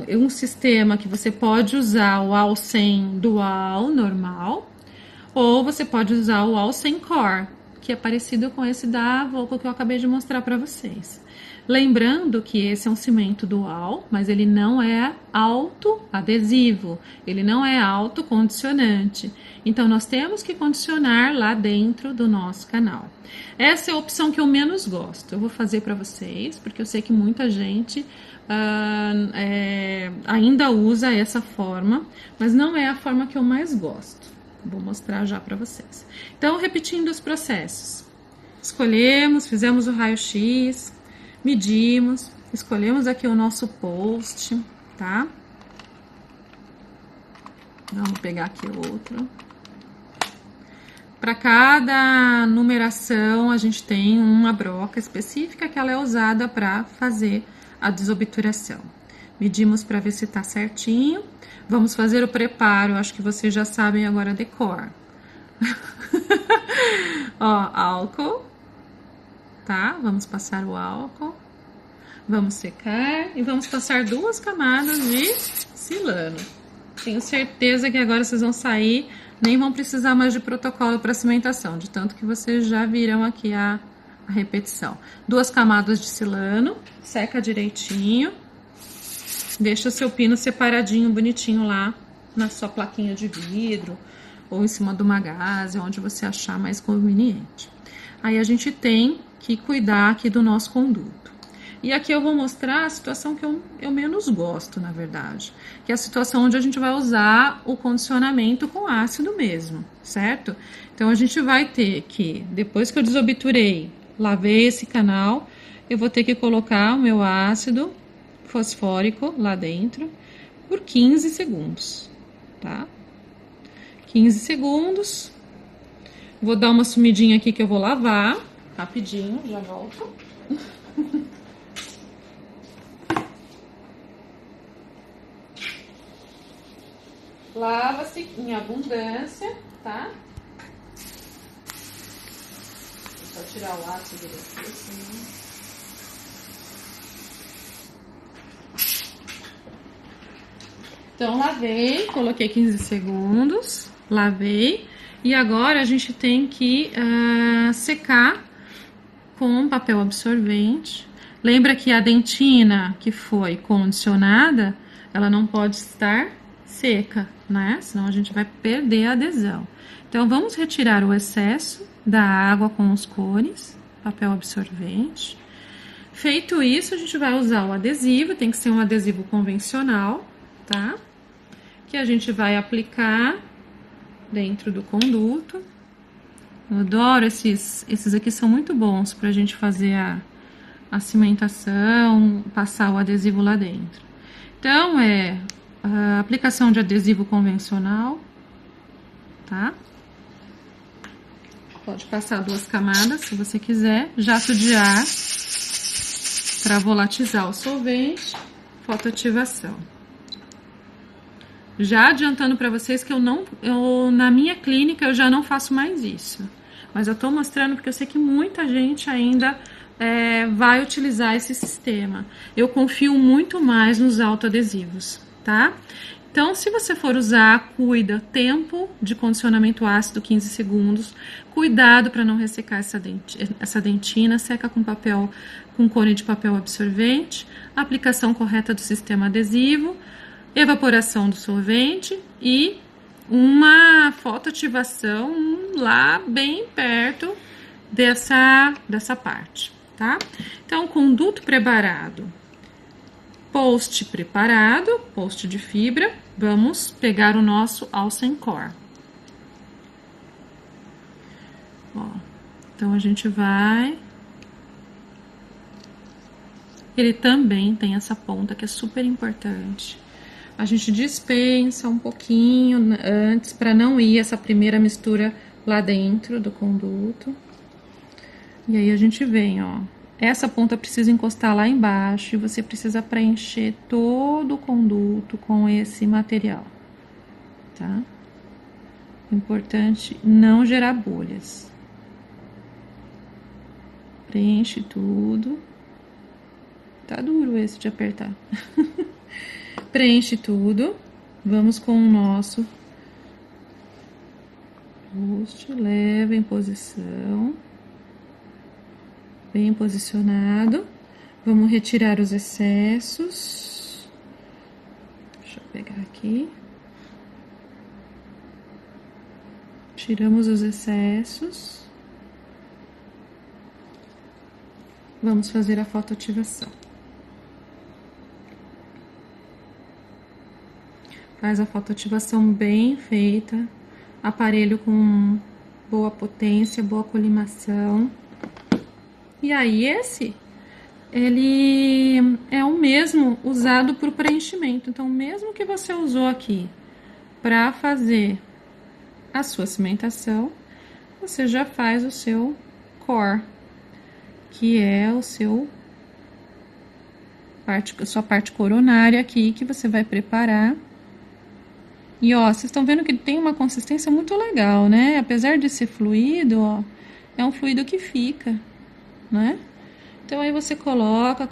um sistema que você pode usar o All-100 Dual normal, ou você pode usar o All-100 Core, que é parecido com esse da Voco que eu acabei de mostrar para vocês. Lembrando que esse é um cimento dual, mas ele não é autoadesivo, ele não é autocondicionante. Então, nós temos que condicionar lá dentro do nosso canal. Essa é a opção que eu menos gosto. Eu vou fazer para vocês, porque eu sei que muita gente ainda usa essa forma, mas não é a forma que eu mais gosto. Vou mostrar já para vocês. Então, repetindo os processos. escolhemos, fizemos o raio-x, medimos, escolhemos aqui o nosso post, tá? Vamos pegar aqui outro. Para cada numeração, a gente tem uma broca específica que ela é usada para fazer a desobturação. Medimos para ver se tá certinho. Vamos fazer o preparo, acho que vocês já sabem agora de cor. Ó, álcool, tá? Vamos passar o álcool. Vamos secar e vamos passar 2 camadas de silano. Tenho certeza que agora vocês vão sair, nem vão precisar mais de protocolo para cimentação, de tanto que vocês já viram aqui a repetição. 2 camadas de silano, seca direitinho, deixa o seu pino separadinho, bonitinho lá na sua plaquinha de vidro ou em cima de uma gaze, onde você achar mais conveniente. Aí a gente tem que cuidar aqui do nosso conduto. E aqui eu vou mostrar a situação que eu menos gosto, na verdade, que é a situação onde a gente vai usar o condicionamento com ácido mesmo, certo? Então, a gente vai ter que, depois que eu desobturei, lavei esse canal, eu vou ter que colocar o meu ácido fosfórico lá dentro por 15 segundos, tá? 15 segundos. Vou dar uma sumidinha aqui que eu vou lavar, rapidinho, já volto. Lava-se em abundância, tá? Vou só tirar o ácido daqui, assim. Então, lavei, coloquei 15 segundos, lavei. E agora a gente tem que secar com papel absorvente. Lembra que a dentina que foi condicionada, ela não pode estar seca, né? Senão a gente vai perder a adesão. Então, vamos retirar o excesso da água com os cones, papel absorvente. Feito isso, a gente vai usar o adesivo, tem que ser um adesivo convencional, tá? Que a gente vai aplicar dentro do conduto. Eu adoro esses aqui, são muito bons pra gente fazer a cimentação, passar o adesivo lá dentro. Então, a aplicação de adesivo convencional, tá? Pode passar 2 camadas, se você quiser. Jato de ar para volatilizar o solvente, fotoativação. Já adiantando para vocês que na minha clínica eu já não faço mais isso. Mas eu tô mostrando porque eu sei que muita gente ainda vai utilizar esse sistema. Eu confio muito mais nos autoadesivos, tá? Então, se você for usar, cuida, tempo de condicionamento ácido 15 segundos, cuidado para não ressecar essa dentina, seca com cone de papel absorvente, aplicação correta do sistema adesivo, evaporação do solvente e uma fotoativação lá bem perto dessa parte, tá? Então, conduto preparado. Post preparado, post de fibra, vamos pegar o nosso Alsencor. Ó, então, a gente vai... Ele também tem essa ponta que é super importante. A gente dispensa um pouquinho antes para não ir essa primeira mistura lá dentro do conduto. E aí, a gente vem, ó. Essa ponta precisa encostar lá embaixo e você precisa preencher todo o conduto com esse material, tá? Importante não gerar bolhas. Preenche tudo. Tá duro esse de apertar. Preenche tudo. Vamos com o nosso post, leva em posição. Bem posicionado. Vamos retirar os excessos. Deixa eu pegar aqui. Tiramos os excessos. Vamos fazer a fotoativação. Faz a fotoativação bem feita. Aparelho com boa potência, boa colimação. E aí ele é o mesmo usado para o preenchimento. Então, mesmo que você usou aqui para fazer a sua cimentação, você já faz o seu core, que é o sua parte coronária aqui, que você vai preparar. E ó, vocês estão vendo que tem uma consistência muito legal, né? Apesar de ser fluido, ó, é um fluido que fica, né? Então aí você coloca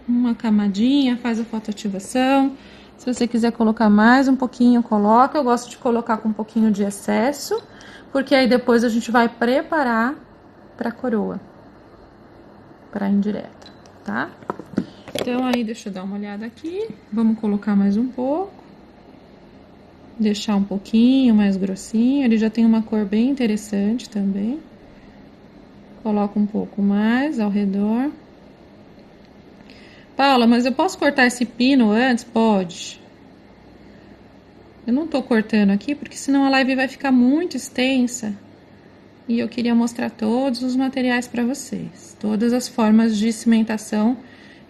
uma camadinha, faz a fotoativação. Se você quiser colocar mais um pouquinho, coloca. Eu gosto de colocar com um pouquinho de excesso, porque aí depois a gente vai preparar para coroa, para indireta, tá? Então aí deixa eu dar uma olhada aqui. Vamos colocar mais um pouco. Deixar um pouquinho mais grossinho. Ele já tem uma cor bem interessante também. Coloca um pouco mais ao redor. Paula, mas eu posso cortar esse pino antes? Pode. Eu não tô cortando aqui, porque senão a live vai ficar muito extensa. E eu queria mostrar todos os materiais para vocês. Todas as formas de cimentação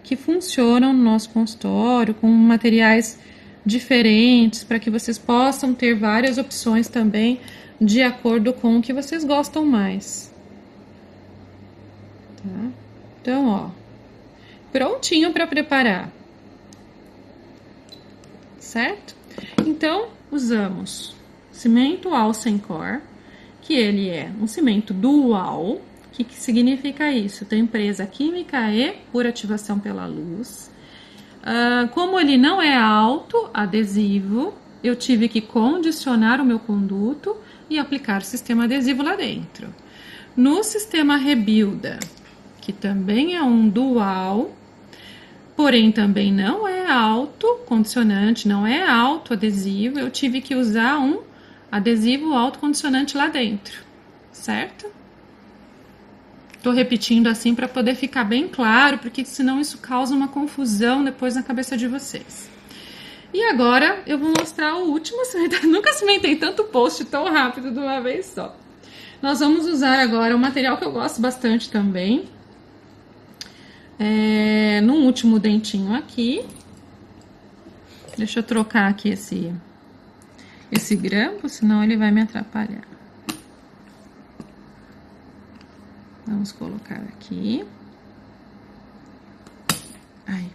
que funcionam no nosso consultório, com materiais diferentes, para que vocês possam ter várias opções também, de acordo com o que vocês gostam mais. Tá? Então, ó, prontinho para preparar, certo? Então, usamos cimento Alcencor, que ele é um cimento dual. O que significa isso? Tem presa química E por ativação pela luz. Como ele não é autoadesivo, eu tive que condicionar o meu conduto e aplicar o sistema adesivo lá dentro. No sistema Rebuilda, que também é um dual, porém também não é autocondicionante, não é autoadesivo, eu tive que usar um adesivo autocondicionante lá dentro, certo? Tô repetindo assim para poder ficar bem claro, porque senão isso causa uma confusão depois na cabeça de vocês. E agora eu vou mostrar o último cimento. Nunca cimentei tanto post tão rápido de uma vez só. Nós vamos usar agora um material que eu gosto bastante também. Num último dentinho aqui. Deixa eu trocar aqui esse grampo, senão ele vai me atrapalhar. Vamos colocar aqui. Aí.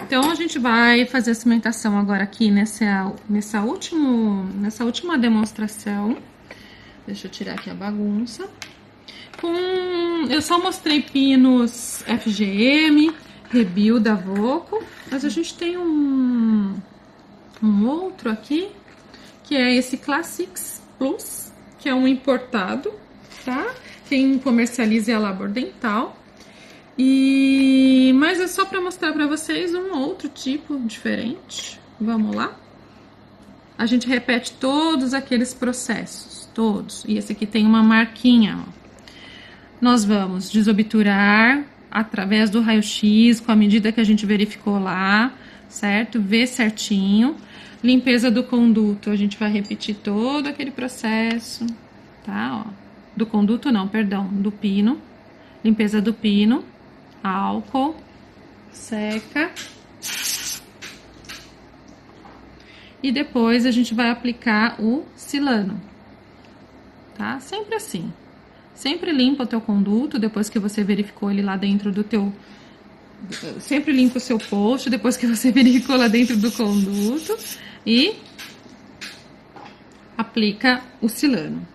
Então, a gente vai fazer a cimentação agora aqui nessa última demonstração. Deixa eu tirar aqui a bagunça. Eu só mostrei pinos FGM, Rebuilda, Voco, mas a gente tem um outro aqui, que é esse Classics Plus, que é um importado, tá? Quem comercializa é a Labor Dental. Mas é só para mostrar para vocês um outro tipo diferente. Vamos lá? A gente repete todos aqueles processos, todos. E esse aqui tem uma marquinha, ó. Nós vamos desobturar através do raio-x, com a medida que a gente verificou lá, certo? Ver certinho. Limpeza do conduto, a gente vai repetir todo aquele processo, tá? Ó. Do conduto não, perdão, do pino. Limpeza do pino, álcool, seca. E depois a gente vai aplicar o silano, tá? Sempre assim. Sempre limpa o teu conduto, depois que você verificou ele lá dentro do teu... Sempre limpa o seu post, depois que você verificou lá dentro do conduto. E aplica o silano.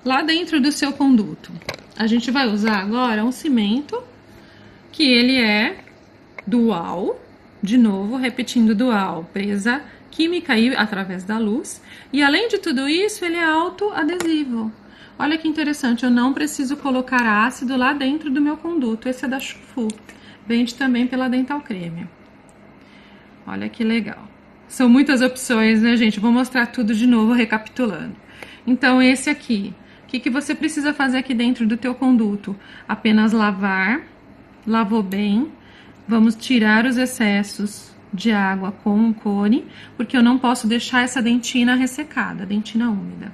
Lá dentro do seu conduto, a gente vai usar agora um cimento, que ele é dual. De novo, repetindo dual, presa química aí através da luz. E além de tudo isso, ele é autoadesivo. Olha que interessante, eu não preciso colocar ácido lá dentro do meu conduto. Esse é da Chufu. Vende também pela Dental Creme. Olha que legal. São muitas opções, né, gente? Vou mostrar tudo de novo, recapitulando. Então, esse aqui. O que você precisa fazer aqui dentro do teu conduto? Apenas lavar. Lavou bem. Vamos tirar os excessos de água com o cone, porque eu não posso deixar essa dentina ressecada, dentina úmida.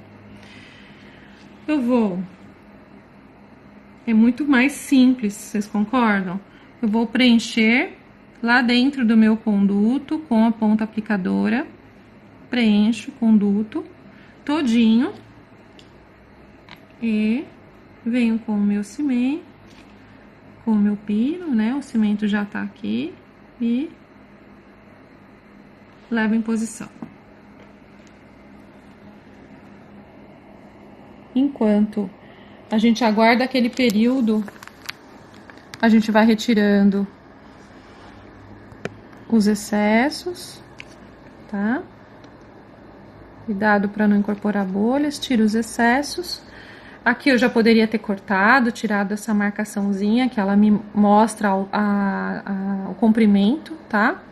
Eu vou É muito mais simples, vocês concordam? Eu vou preencher lá dentro do meu conduto com a ponta aplicadora, preencho o conduto todinho e venho com o meu cimento, com o meu pino, né? O cimento já tá aqui e levo em posição. Enquanto a gente aguarda aquele período, a gente vai retirando os excessos, tá? Cuidado para não incorporar bolhas, tira os excessos. Aqui eu já poderia ter cortado, tirado essa marcaçãozinha, que ela me mostra o comprimento, tá?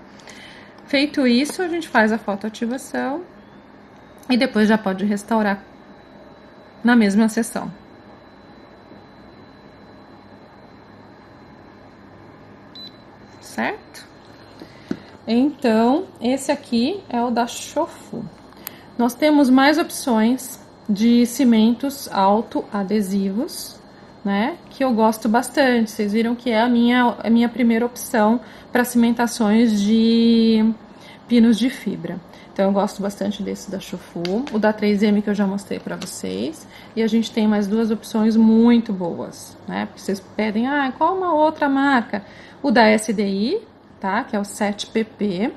Feito isso, a gente faz a fotoativação e depois já pode restaurar na mesma sessão. Certo? Então, esse aqui é o da Shofu. Nós temos mais opções de cimentos autoadesivos, né? Que eu gosto bastante. Vocês viram que é a minha primeira opção para cimentações de pinos de fibra. Então, eu gosto bastante desse da Shofu, o da 3M que eu já mostrei para vocês. E a gente tem mais duas opções muito boas, né? Porque vocês pedem, qual uma outra marca? O da SDI, tá? Que é o 7PP.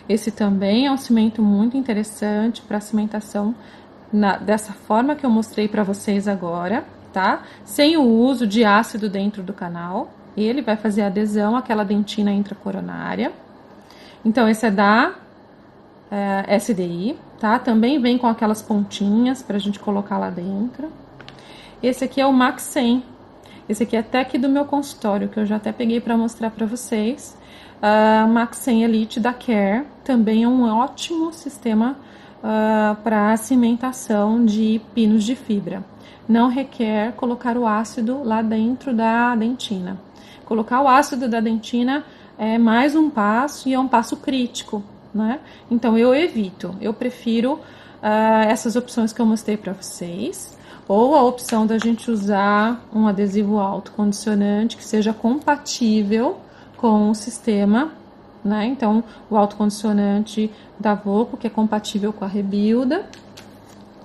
Esse também é um cimento muito interessante para cimentação dessa forma que eu mostrei para vocês agora, tá? Sem o uso de ácido dentro do canal. Ele vai fazer adesão àquela dentina intracoronária. Então, esse é da SDI, tá? Também vem com aquelas pontinhas pra gente colocar lá dentro. Esse aqui é o Max 100. Esse aqui é até aqui do meu consultório, que eu já até peguei pra mostrar pra vocês. Max 100 Elite da Care, também é um ótimo sistema para cimentação de pinos de fibra. Não requer colocar o ácido lá dentro da dentina. Colocar o ácido da dentina é mais um passo e é um passo crítico, né? Então eu evito, eu prefiro essas opções que eu mostrei para vocês, ou a opção da gente usar um adesivo autocondicionante que seja compatível com o sistema, né? Então, o autocondicionante da Voco, que é compatível com a Rebuilda,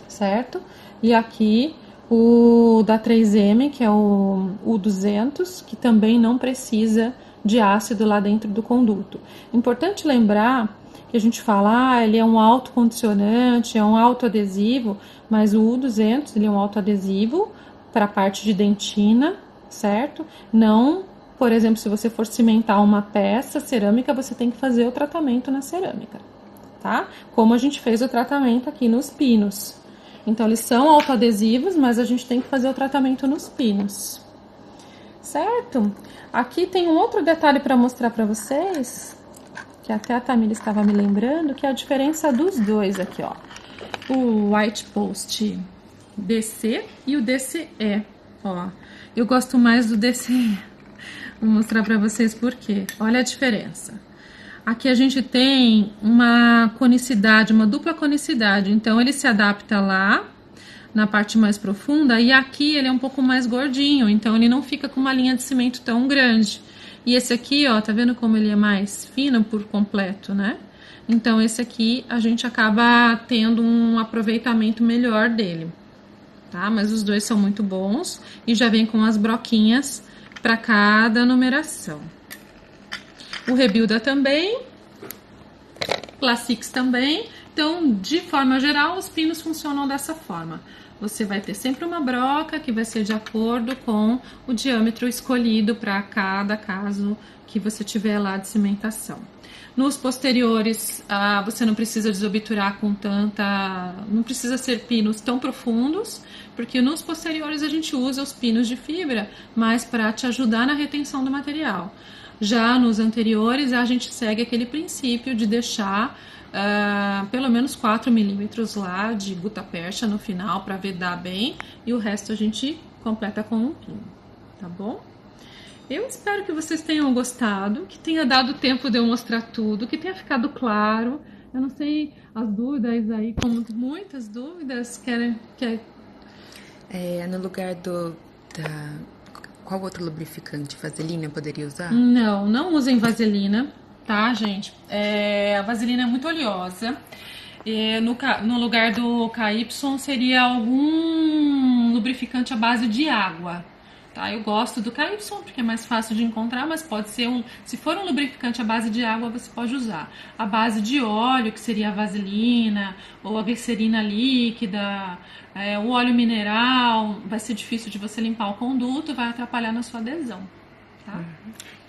certo? E aqui o da 3M, que é o U200, que também não precisa de ácido lá dentro do conduto. Importante lembrar que a gente fala, ele é um autocondicionante, é um autoadesivo, mas o U200, ele é um autoadesivo para a parte de dentina, certo? Não, por exemplo, se você for cimentar uma peça cerâmica, você tem que fazer o tratamento na cerâmica, tá? Como a gente fez o tratamento aqui nos pinos. Então, eles são autoadesivos, mas a gente tem que fazer o tratamento nos pinos, certo? Aqui tem um outro detalhe para mostrar para vocês, que até a Tamira estava me lembrando, que é a diferença dos dois aqui, ó. O White Post DC e o DCE, ó. Eu gosto mais do DCE. Vou mostrar para vocês por quê. Olha a diferença. Aqui a gente tem uma conicidade, uma dupla conicidade, então ele se adapta lá na parte mais profunda e aqui ele é um pouco mais gordinho, então ele não fica com uma linha de cimento tão grande. E esse aqui, ó, tá vendo como ele é mais fino por completo, né? Então esse aqui a gente acaba tendo um aproveitamento melhor dele, tá? Mas os dois são muito bons e já vem com as broquinhas para cada numeração. O Rebuilda também, Classics também. Então, de forma geral, os pinos funcionam dessa forma. Você vai ter sempre uma broca que vai ser de acordo com o diâmetro escolhido para cada caso que você tiver lá de cimentação. Nos posteriores, você não precisa desobturar com tanta... Não precisa ser pinos tão profundos, porque nos posteriores a gente usa os pinos de fibra, mas para te ajudar na retenção do material. Já nos anteriores, a gente segue aquele princípio de deixar pelo menos 4 milímetros lá de gutapercha no final para vedar bem, e o resto a gente completa com um pino, tá bom? Eu espero que vocês tenham gostado, que tenha dado tempo de eu mostrar tudo, que tenha ficado claro. Eu não sei as dúvidas aí, como muitas dúvidas, no lugar Qual outro lubrificante? Vaselina poderia usar? Não usem vaselina, tá, gente? A vaselina é muito oleosa. No lugar do KY seria algum lubrificante à base de água. Tá? Eu gosto do KY porque é mais fácil de encontrar, mas pode ser se for um lubrificante à base de água, você pode usar. A base de óleo, que seria a vaselina, ou a glicerina líquida, o óleo mineral, vai ser difícil de você limpar o conduto, vai atrapalhar na sua adesão. Tá?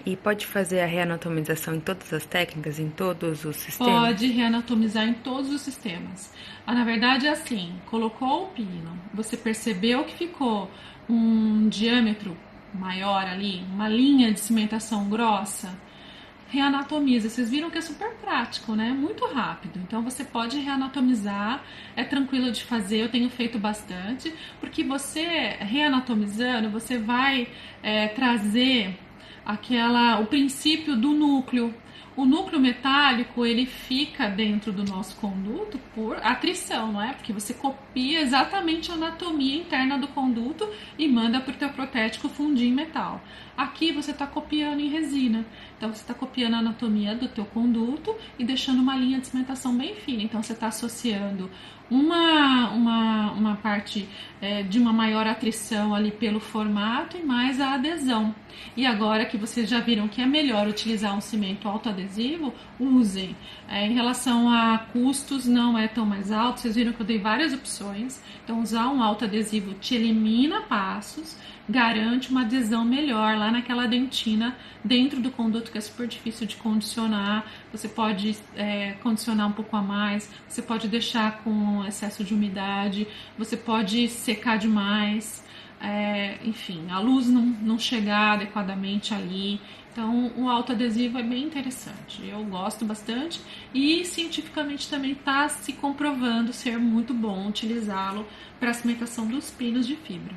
E pode fazer a reanatomização em todas as técnicas, em todos os sistemas? Pode reanatomizar em todos os sistemas. Na verdade é assim, colocou o pino, você percebeu que ficou um diâmetro maior ali, uma linha de cimentação grossa, reanatomiza. Vocês viram que é super prático, né? Muito rápido. Então você pode reanatomizar, é tranquilo de fazer, eu tenho feito bastante, porque você reanatomizando, você vai trazer o princípio do núcleo. O núcleo metálico, ele fica dentro do nosso conduto por atrição, não é? Porque você copia exatamente a anatomia interna do conduto e manda para o teu protético fundir em metal. Aqui você está copiando em resina. Então você está copiando a anatomia do teu conduto e deixando uma linha de cimentação bem fina. Então você está associando uma parte de uma maior atrição ali pelo formato e mais a adesão. E agora que vocês já viram que é melhor utilizar um cimento autoadesivo, usem. Em relação a custos, não é tão mais alto. Vocês viram que eu dei várias opções. Então usar um autoadesivo te elimina passos, garante uma adesão melhor lá naquela dentina dentro do conduto, que é super difícil de condicionar. Você pode condicionar um pouco a mais, você pode deixar com excesso de umidade, você pode secar demais, enfim, a luz não chegar adequadamente ali. Então o autoadesivo é bem interessante, eu gosto bastante e cientificamente também está se comprovando ser muito bom utilizá-lo para a cimentação dos pinos de fibra.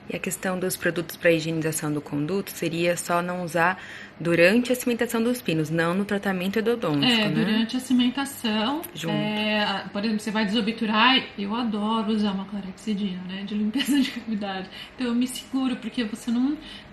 E a questão dos produtos para higienização do conduto seria só não usar durante a cimentação dos pinos, não no tratamento endodôntico, né? Durante a cimentação, por exemplo, você vai desobturar, eu adoro usar uma clorexidina, né, de limpeza de cavidade. Então eu me seguro, porque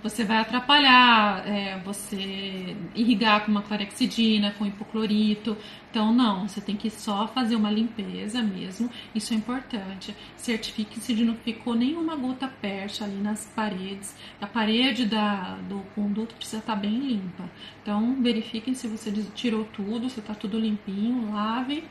você vai atrapalhar, você irrigar com uma clorexidina, com hipoclorito. Então não, você tem que só fazer uma limpeza mesmo, isso é importante. Certifique-se de não ficou nenhuma gota percha ali nas paredes. A parede do conduto precisa estar bem limpa. Então verifiquem se você tirou tudo, se está tudo limpinho, lave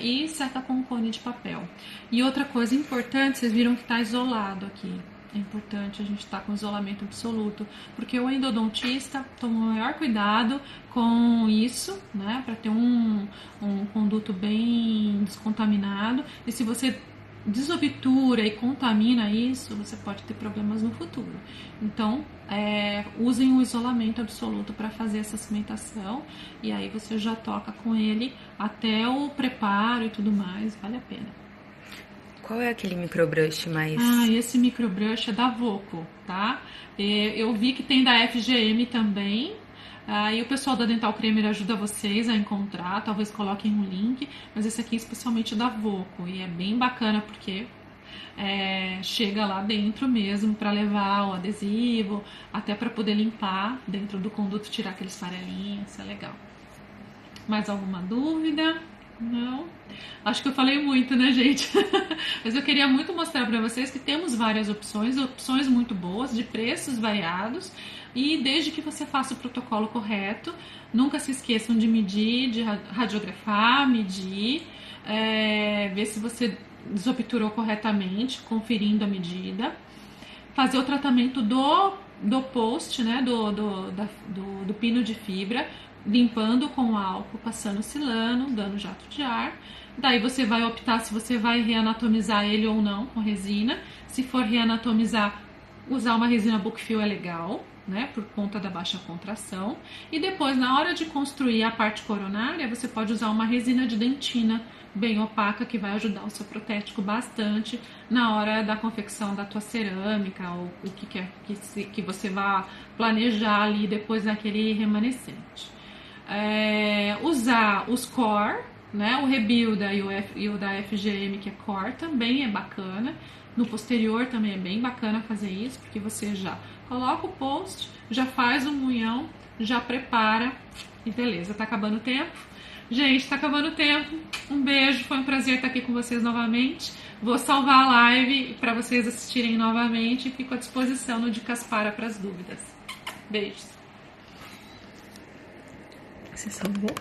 e seca com um cone de papel. E outra coisa importante, vocês viram que está isolado aqui. É importante a gente estar com isolamento absoluto, porque o endodontista toma o maior cuidado com isso, né, para ter um conduto bem descontaminado. E se você desobtura e contamina isso, você pode ter problemas no futuro. Então, usem o isolamento absoluto para fazer essa cimentação, e aí você já toca com ele até o preparo e tudo mais, vale a pena. Qual é aquele microbrush mais... Esse microbrush é da Voco, tá? Eu vi que tem da FGM também. E o pessoal da Dental Creamer ajuda vocês a encontrar, talvez coloquem um link, mas esse aqui é especialmente da Voco e é bem bacana porque chega lá dentro mesmo para levar o adesivo, até para poder limpar dentro do conduto, tirar aqueles farelinhos, isso é legal. Mais alguma dúvida? Não? Acho que eu falei muito, né, gente? Mas eu queria muito mostrar para vocês que temos várias opções muito boas, de preços variados, e desde que você faça o protocolo correto, nunca se esqueçam de medir, de radiografar, medir, ver se você desobturou corretamente, conferindo a medida, fazer o tratamento do post, né, do pino de fibra, limpando com álcool, passando silano, dando jato de ar. Daí você vai optar se você vai reanatomizar ele ou não com resina. Se for reanatomizar, usar uma resina Bookfill é legal, né, por conta da baixa contração. E depois, na hora de construir a parte coronária, você pode usar uma resina de dentina bem opaca, que vai ajudar o seu protético bastante na hora da confecção da tua cerâmica, ou o que quer que você vá planejar ali depois daquele remanescente. Usar os core, né, o Rebuilda e o da FGM, que é core, também é bacana. No posterior também é bem bacana fazer isso, porque você já coloca o post, já faz um munhão, já prepara e beleza, tá acabando o tempo. Gente, tá acabando o tempo. Um beijo, foi um prazer estar aqui com vocês novamente. Vou salvar a live para vocês assistirem novamente e fico à disposição no Dicas para as dúvidas. Beijos. Você salvou?